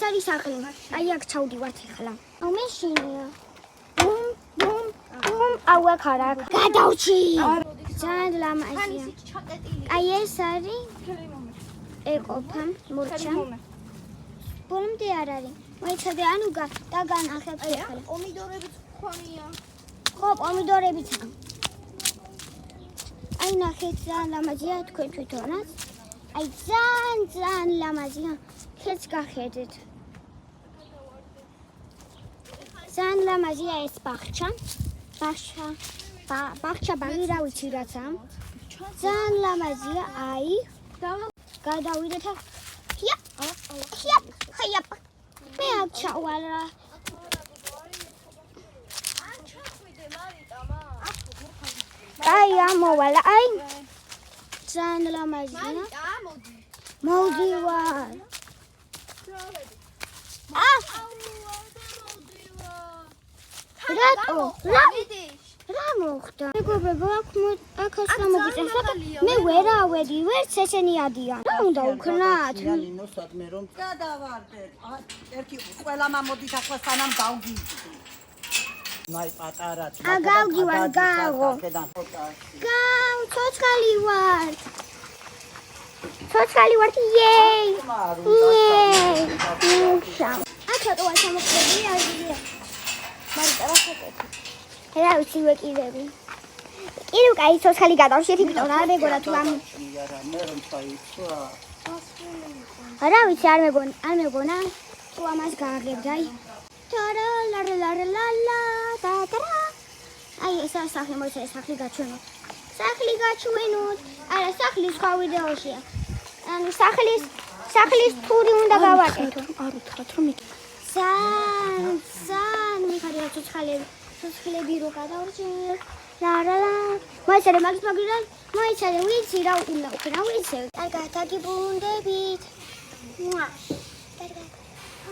არის სახლი. აი აქ ჩავდივართ ახლა. მე შინია. ბუმ აუა ხარაკ. გადავჩი. ძალიან ლამაზია. აი ეს არის ეყოფა მურჩა. ბოლომდე არ არის. მოიცადე ანუ დაგანახებ ახლა. პომიდორებიც ხონია. ხო, პომიდორებიც. აი ნახეთ ძალიან ლამაზია თქვენ თვითონაც. აი ძალიან ლამაზია. ხეც გახედეთ. ძალიან ლამაზია ეს ბაღჩა. ბაღჩა ბაღი რა ვიცი რაცა. ძალიან ლამაზია. აი გადავიდეთ ახ. ხია. მე აქ ჩავალ რა. აი ამოვალ. აი ძალიან ლამაზია. მოდი ვარ. რატო? რა მოხდა? მეგობრებო, აქ ახლა მოგიწევთ. მე ვერ ავედი, ვერც ესენი ადიან. რა უნდა ვქნათ? ნინო სადმე რომ გადავარდეთ. ერთი ყველა მამოდით ახლა სანამ გავგიძდი. მაი პატარა. გავგივარ, გავო. გავ, ცოცხალი ვარ. ცოცხალი ვარ, იეი. აქ რატო არ ჩამოყრები? არია. რა ვიცი ვეკიდები. კიდევ კაი ცოცხალი გადავშეთი ბიტონ არ მეგონა თუ ამ. რა ვიცი არ მეგონა თუ ამას გააგებდა აი. აი ეს არის სახლი მოიცა სახლი გაჩვენოთ. სახლი გაჩვენოთ. არა სახლის სხვა ვიდეოშია. ანუ სახლის თური უნდა გავაკეთო. არ უთხრათ რომ იქ. ძალიან მიხარია ცოცხლები რო გადავრჩენ. ლა. მოიცადე მაგის მაგიდან მოიცადე ვიცი რა უნდა ვქნა ვიცი. კარგად აგიბუნდებით. კარგად.